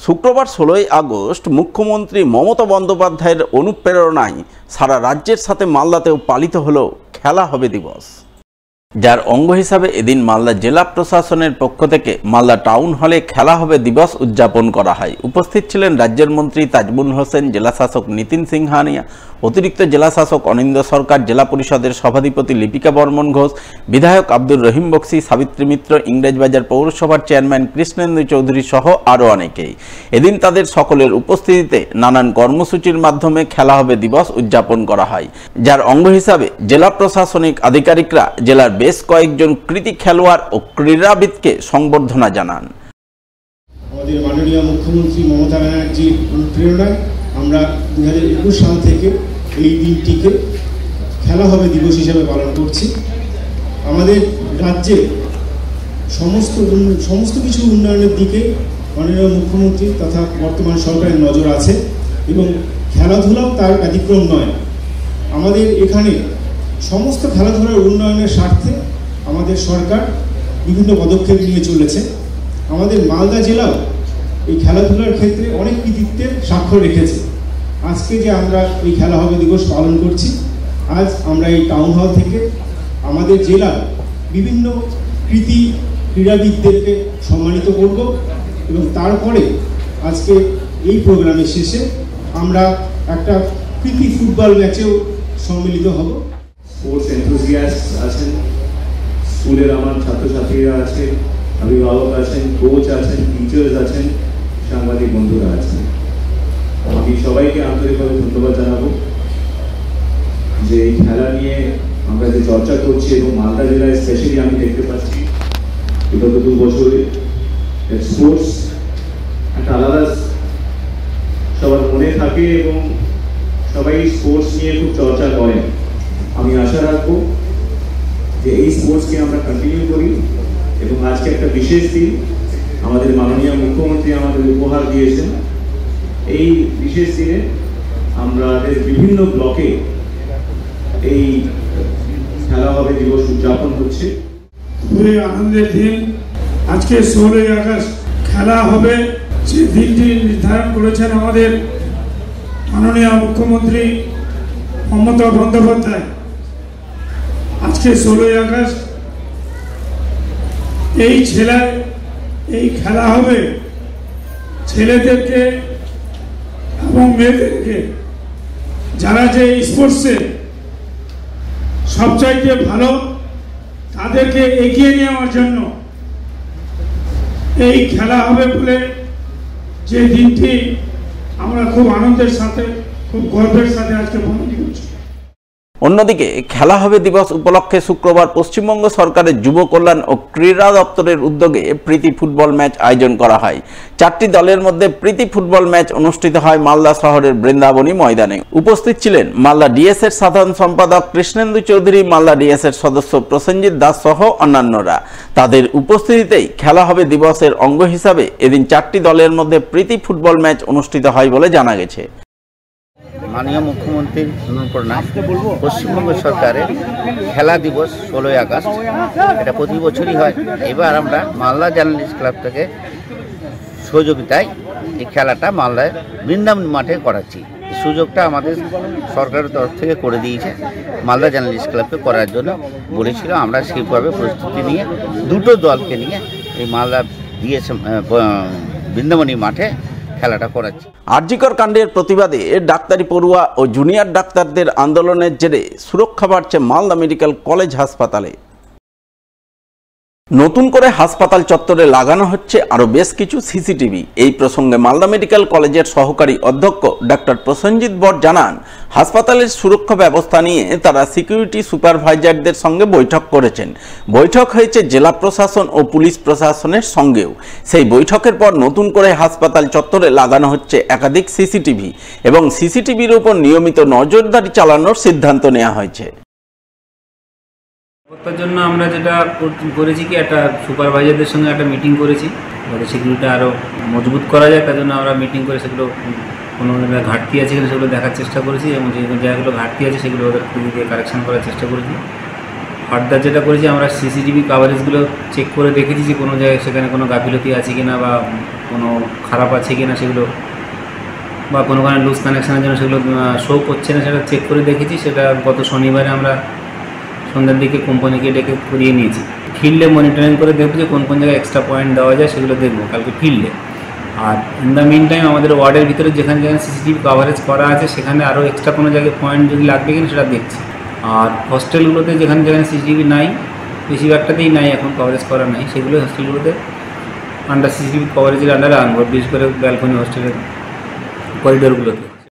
শুক্রবার 16ই আগস্ট মুখ্যমন্ত্রী মমতা বন্দ্যোপাধ্যায়ের অনুপ্রেরণায় সারা রাজ্যের সাথে মালদাতেও পালিত হলো খেলা হবে দিবস, যার অঙ্গ হিসাবে এদিন মালদা জেলা প্রশাসনের পক্ষ থেকে মালদা টাউন হলে খেলা হবে দিবস উদযাপন করা হয়। উপস্থিত ছিলেন রাজ্যের মন্ত্রী তাজমুল হোসেন, জেলা শাসক নিতিন সিংহানিয়া, অতিরিক্ত জেলা শাসক অনিন্দ্য সরকার, জেলা পরিষদের সভাধিপতি লিপিকা বর্মন ঘোষ, বিধায়ক আব্দুর রহিম বক্সি, সাবিত্রী মিত্র, ইংরেজবাজার পৌরসভার চেয়ারম্যান কৃষ্ণেন্দু চৌধুরী সহ আরও অনেকেই। এদিন তাদের সকলের উপস্থিতিতে নানান কর্মসূচির মাধ্যমে খেলা হবে দিবস উদযাপন করা হয়, যার অঙ্গ হিসাবে জেলা প্রশাসনিক আধিকারিকরা জেলার বেশ কয়েকজন কৃতি খেলোয়াড় ও ক্রীড়াবিদকে সংবর্ধনা জানান। আমাদের মাননীয় মুখ্যমন্ত্রী মমতা ব্যানার্জির অনুপ্রেরণায় আমরা 2021 সাল থেকে এই দিনটিকে খেলা হবে দিবস হিসেবে পালন করছি। আমাদের রাজ্যে সমস্ত কিছু উন্নয়নের দিকে মাননীয় মুখ্যমন্ত্রী তথা বর্তমান সরকারের নজর আছে এবং খেলাধুলাও তার ব্যতিক্রম নয়। আমাদের এখানে সমস্ত খেলাধুলার উন্নয়নের স্বার্থে আমাদের সরকার বিভিন্ন পদক্ষেপ নিয়ে চলেছে। আমাদের মালদা জেলাও এই খেলাধুলার ক্ষেত্রে অনেক কৃতিত্বের স্বাক্ষর রেখেছে। আজকে যে আমরা এই খেলা হবে দিবস পালন করছি, আজ আমরা এই টাউন হল থেকে আমাদের জেলার বিভিন্ন ক্রীড়াবিদদেরকে সম্মানিত করব এবং তারপরে আজকে এই প্রোগ্রামের শেষে আমরা একটা কৃতি ফুটবল ম্যাচেও সম্মিলিত হব। স্পোর্টস এনথুজিয়াস্ট আছেন, স্কুলের আমার ছাত্রছাত্রীরা আছে, অভিভাবক আছেন, কোচ আছেন, টিচার্স আছেন, সাংবাদিক বন্ধুরা আছেন। আমি সবাইকে আন্তরিকভাবে ধন্যবাদ জানাবো যে এই খেলা নিয়ে আমরা যে চর্চা করছি এবং মালদা জেলায় স্পেশালি আমি দেখতে পাচ্ছি বিগত 2 বছরে স্পোর্টস একটা আলাদা সবার মনে থাকে এবং সবাই স্পোর্টস নিয়ে খুব চর্চা করেন। আমি আশা রাখবো যে এই স্পোর্টসকে আমরা কন্টিনিউ করি এবং আজকে একটা বিশেষ দিন আমাদের মাননীয় মুখ্যমন্ত্রী আমাদের উপহার দিয়েছেন। এই বিশেষ দিনে আমাদের বিভিন্ন ব্লকে এই খেলা হবে দিবস উদযাপন হচ্ছে। খুবই আনন্দের দিন। আজকে 16ই আগস্ট খেলা হবে, যে দিনটি নির্ধারণ করেছেন আমাদের মাননীয় মুখ্যমন্ত্রী মমতা বন্দ্যোপাধ্যায়। আজকে 16ই আগস্ট এই খেলা হবে ছেলেদেরকে এবং মেয়েদেরকে, যারা যে স্পোর্টসে সবচাইতে ভালো তাদেরকে এগিয়ে নেওয়ার জন্য এই খেলা হবে বলে যে দিনটি আমরা খুব আনন্দের সাথে, খুব গর্বের সাথে আজকে পালন করছি। অন্যদিকে খেলা হবে দিবস উপলক্ষে শুক্রবার পশ্চিমবঙ্গ সরকারের যুব কল্যাণ ও ক্রীড়া দপ্তরের উদ্যোগে প্রীতি ফুটবল ম্যাচ আয়োজন করা হয়। 4টি দলের মধ্যে প্রীতি ফুটবল ম্যাচ অনুষ্ঠিত হয় মালদা শহরের বৃন্দাবনী ময়দানে। উপস্থিত ছিলেন মালদা ডিএসের সাধারণ সম্পাদক কৃষ্ণেন্দু চৌধুরী, মালদা ডিএসের সদস্য প্রসেনজিৎ দাস সহ অন্যান্যরা। তাদের উপস্থিতিতেই খেলা হবে দিবসের অঙ্গ হিসাবে এদিন 4টি দলের মধ্যে প্রীতি ফুটবল ম্যাচ অনুষ্ঠিত হয় বলে জানা গেছে। মাননীয় মুখ্যমন্ত্রীর অনুপ্রেরণায় পশ্চিমবঙ্গ সরকারের খেলা দিবস 16ই আগস্ট, এটা প্রতি বছরই হয়। এবার আমরা মালদা জার্নালিস্ট ক্লাব থেকে সহযোগিতায় এই খেলাটা মালদায় বৃন্দাবন মাঠে করাচ্ছি। এই সুযোগটা আমাদের সরকারের তরফ থেকে করে দিয়েছে, মালদা জার্নালিস্ট ক্লাবকে করার জন্য বলেছিল। আমরা সেইভাবে প্রস্তুতি নিয়ে 2টো দলকে নিয়ে এই মালদা বৃন্দাবনী মাঠে খেলাটা করাচ্ছি। আরজিকর কাণ্ডের প্রতিবাদে ডাক্তারি পড়ুয়া ও জুনিয়র ডাক্তারদের আন্দোলনের জেরে সুরক্ষা বাড়ছে মালদা মেডিকেল কলেজ হাসপাতালে। নতুন করে হাসপাতাল চত্বরে লাগানো হচ্ছে আরও বেশ কিছু সিসিটিভি। এই প্রসঙ্গে মালদা মেডিকেল কলেজের সহকারী অধ্যক্ষ ডক্টর প্রসেনজিৎ বর জানান, হাসপাতালের সুরক্ষা ব্যবস্থা নিয়ে তারা সিকিউরিটি সুপারভাইজারদের সঙ্গে বৈঠক করেছেন। বৈঠক হয়েছে জেলা প্রশাসন ও পুলিশ প্রশাসনের সঙ্গেও। সেই বৈঠকের পর নতুন করে হাসপাতাল চত্বরে লাগানো হচ্ছে একাধিক সিসিটিভি এবং সিসিটিভির উপর নিয়মিত নজরদারি চালানোর সিদ্ধান্ত নেওয়া হয়েছে। তার জন্য আমরা যেটা করেছি কি, একটা সুপারভাইজারদের সঙ্গে একটা মিটিং করেছি, যাতে সিকিউরিটি আরও মজবুত করা যায়। তার জন্য আমরা মিটিং করে সেগুলো কোনো ঘাটতি আছে কিনা সেগুলো দেখার চেষ্টা করেছি এবং যে জায়গাগুলো ঘাটতি আছে সেগুলো ওদের দিয়ে কারেকশান করার চেষ্টা করেছি। ফার্দার যেটা করেছি আমরা সিসিটিভি কাভারেজগুলো চেক করে দেখেছি যে কোনো জায়গায় সেখানে কোনো গাফিলতি আছে কি না বা কোনো খারাপ আছে কি না সেগুলো, বা কোনো কারণে লুজ কানেকশানের জন্য সেগুলো শো করছে না সেটা চেক করে দেখেছি। সেটা গত শনিবারে আমরা সন্ধ্যার দিকে কোম্পানিকে ডেকে করিয়ে নিয়েছি। ফিল্ডে মনিটরিং করে দেখবো যে কোন কোন জায়গায় এক্সট্রা পয়েন্ট দেওয়া যায় সেগুলো দেখবো কালকে ফিল্ডে। আর ইন দ্য মিন টাইম আমাদের ওয়ার্ডের ভিতরে যেখানে যেখানে সিসিটিভি কাভারেজ করা আছে সেখানে আরও এক্সট্রা কোনো জায়গায় পয়েন্ট যদি লাগবে কিনা সেটা দেখছি। আর হস্টেলগুলোতে যেখানে যেখানে সিসিটিভি নাই, বেশিরভাগটাতেই নাই, এখন কভারেজ করা নাই, সেগুলো হস্টেলগুলোতে আন্ডার সিসিটিভি কভারেজের আন্ডারে আনবো, বিশেষ করে ব্যালকনি হোস্টেলের করিডোরগুলোতে।